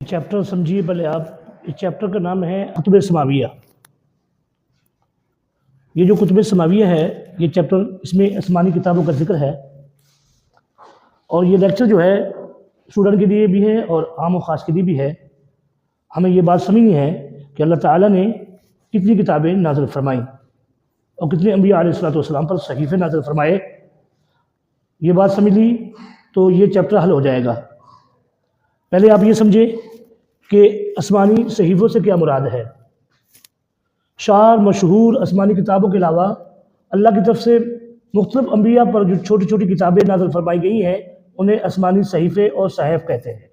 Chapter سمجھیے پہلے آپ. اس چیپٹر کا نام ہے کتب سماویہ. یہ جو کتب سماویہ ہے یہ چیپٹر، اس میں آسمانی کتابوں کا ذکر ہے. اور یہ لیکچر جو ہے اسٹوڈنٹ کے لیے بھی ہے اور عام و خاص کے لیے بھی ہے. ہمیں یہ بات سمجھنی ہے کہ اللہ تعالیٰ نے کتنی کتابیں نازل فرمائیں اور کتنے انبیاء علیہ السلام پر صحیفے نازل فرمائے. یہ بات سمجھ لی تو یہ چیپٹر حل ہو جائے گا. پہلے آپ یہ سمجھیں کہ آسمانی صحیفوں سے کیا مراد ہے. شعر مشہور آسمانی کتابوں کے علاوہ اللہ کی طرف سے مختلف انبیاء پر جو چھوٹی چھوٹی کتابیں نازل فرمائی گئی ہیں انہیں آسمانی صحیفے اور صحائف کہتے ہیں.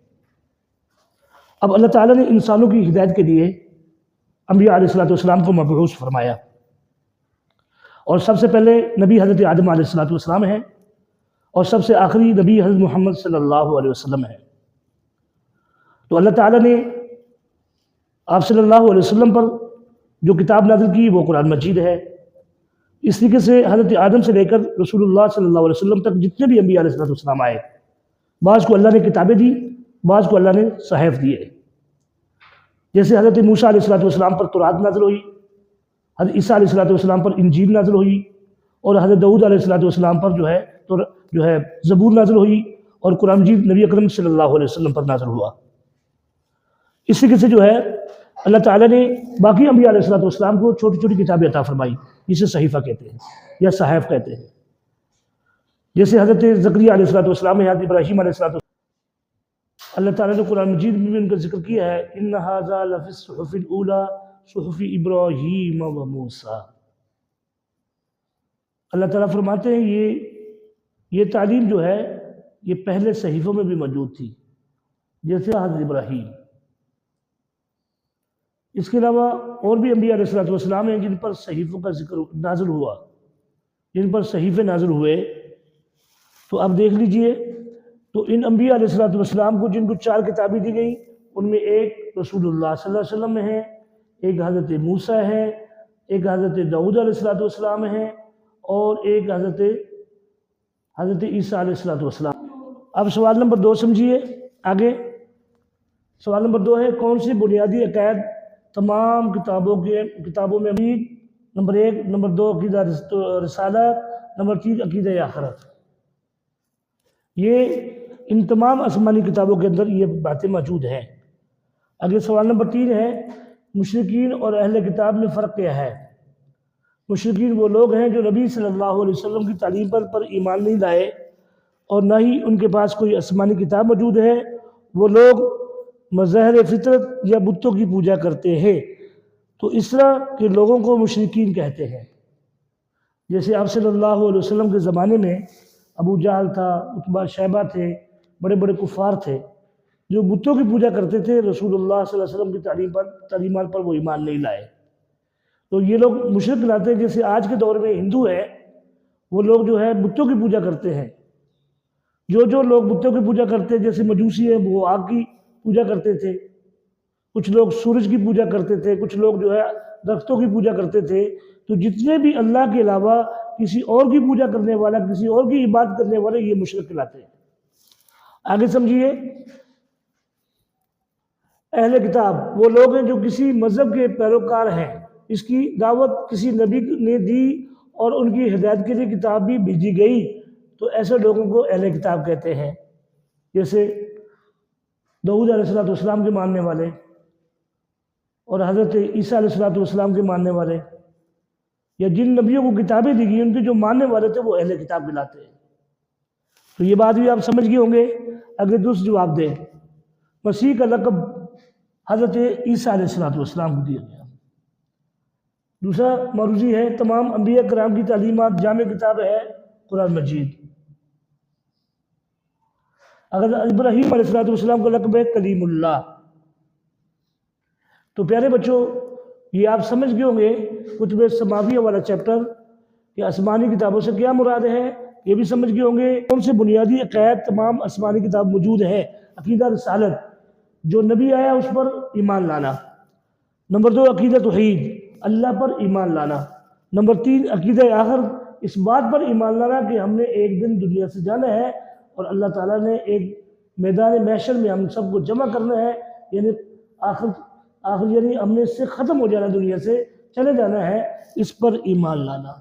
اب اللہ تعالیٰ نے انسانوں کی ہدایت کے لیے انبیاء علیہ السلام کو مبعوث فرمایا، اور سب سے پہلے نبی حضرت آدم علیہ السلام ہیں، اور سب سے آخری نبی حضرت محمد صلی اللہ علیہ وسلم ہے. تو اللہ تعالیٰ نے آپ صلی اللہ علیہ وسلم پر جو کتاب نازل کی وہ قرآن مجید ہے. اس طریقے سے حضرت آدم سے لے کر رسول اللہ صلی اللہ علیہ وسلم تک جتنے بھی انبیاء علیہ السلام آئے، بعض کو اللہ نے کتابیں دی، بعض کو اللہ نے صحائف دیے. جیسے حضرت موسیٰ علیہ السلام پر توراۃ نازل ہوئی، حضرت عیسیٰ علیہ السلام پر انجیل نازل ہوئی، اور حضرت داؤد علیہ السلام پر جو ہے زبور نازل ہوئی، اور قرآن مجید نبی اکرم صلی اللہ علیہ وسلم پر نازل ہوا. اس طریقے سے جو ہے اللہ تعالیٰ نے باقی انبیاء علیہ السلام کو چھوٹی چھوٹی کتابیں عطا فرمائی، جسے صحیفہ کہتے ہیں یا صحائف کہتے ہیں. جیسے حضرت زکریا علیہ السلام ہے، حضرت ابراہیم علیہ السلام، اللہ تعالیٰ نے قرآن مجید میں بھی ان کا ذکر کیا ہے، ان ھذا لفی الصحف الاولی صحف ابراہیم و موسیٰ. اللہ تعالیٰ فرماتے ہیں یہ تعلیم جو ہے یہ پہلے صحیفوں میں بھی موجود تھی، جیسے حضرت ابراہیم. اس کے علاوہ اور بھی انبیاء علیہ السلام ہیں جن پر صحیفوں کا ذکر نازل ہوا، جن پر صحیفے نازل ہوئے. تو آپ دیکھ لیجئے، تو ان انبیاء علیہ السلام کو جن کو 4 کتابیں دی گئیں ان میں ایک رسول اللہ صلی اللہ علیہ وسلم میں ہے، ایک حضرت موسیٰ ہے، ایک حضرت داؤد علیہ السلام ہے، اور ایک حضرت عیسیٰ علیہ السلام. اب سوال نمبر 2 سمجھیے آگے. سوال نمبر 2 ہے، کون سی بنیادی عقائد تمام کتابوں میں امید؟ نمبر 1. نمبر 2 عقیدہ رسالت. نمبر 3 عقیدہ آخرت. یہ ان تمام آسمانی کتابوں کے اندر یہ باتیں موجود ہیں. اگلے سوال نمبر 3 ہے، مشرکین اور اہل کتاب میں فرق کیا ہے؟ مشرکین وہ لوگ ہیں جو نبی صلی اللہ علیہ وسلم کی تعلیم پر ایمان نہیں لائے، اور نہ ہی ان کے پاس کوئی آسمانی کتاب موجود ہے. وہ لوگ مظاہر فطرت یا بتوں کی پوجا کرتے ہیں. تو اس طرح کے لوگوں کو مشرکین کہتے ہیں. جیسے آپ صلی اللہ علیہ وسلم کے زمانے میں ابو جہل تھا، عتبہ شیبہ تھے، بڑے بڑے کفار تھے جو بتوں کی پوجا کرتے تھے. رسول اللہ صلی اللہ علیہ وسلم کی تعلیمات پر وہ ایمان نہیں لائے. تو یہ لوگ مشرک لاتے ہیں. جیسے آج کے دور میں ہندو ہے، وہ لوگ جو ہے بتوں کی پوجا کرتے ہیں. جو لوگ بتوں کی پوجا کرتے ہیں، جیسے مجوسی ہیں وہ آگ کی پوجا کرتے تھے، کچھ لوگ سورج کی پوجا کرتے تھے، کچھ لوگ جو ہے درختوں کی پوجا کرتے تھے. تو جتنے بھی اللہ کے علاوہ کسی اور کی پوجا کرنے والا، کسی اور کی عبادت کرنے والے، یہ مشرک کہلاتے ہیں. آگے سمجھیے، اہل کتاب وہ لوگ ہیں جو کسی مذہب کے پیروکار ہیں، اس کی دعوت کسی نبی نے دی اور ان کی ہدایت کے لیے کتاب بھی بھیجی گئی. تو ایسے لوگوں کو اہل کتاب کہتے ہیں. جیسے داؤد علیہ السلام کے ماننے والے اور حضرت عیسیٰ علیہ السلام کے ماننے والے، یا جن نبیوں کو کتابیں دی گئی ان کے جو ماننے والے تھے وہ اہل کتاب کہلاتے ہیں. تو یہ بات بھی آپ سمجھ گئے ہوں گے. اگلے دوسرا جواب دیں. مسیح کا لقب حضرت عیسیٰ علیہ السلام کو دیا گیا. دوسرا موضوع ہے، تمام انبیاء کرام کی تعلیمات جامع کتاب ہے قرآن مجید. اگر ابراہیم علیہ السلام کا لقب ہے کلیم اللہ. تو پیارے بچوں، یہ آپ سمجھ گئے ہوں گے کتب سماویہ والا چیپٹر کہ آسمانی کتابوں سے کیا مراد ہے. یہ بھی سمجھ گئے ہوں گے کون سے بنیادی عقائد تمام آسمانی کتاب موجود ہے. عقیدہ رسالت، جو نبی آیا اس پر ایمان لانا. نمبر 2 عقیدہ توحید، اللہ پر ایمان لانا. نمبر 3 عقیدہ آخرت، اس بات پر ایمان لانا کہ ہم نے ایک دن دنیا سے جانا ہے اور اللہ تعالیٰ نے ایک میدان محشر میں ہم سب کو جمع کرنا ہے. یعنی آخر یعنی ہم نے اس سے ختم ہو جانا، دنیا سے چلے جانا ہے، اس پر ایمان لانا۔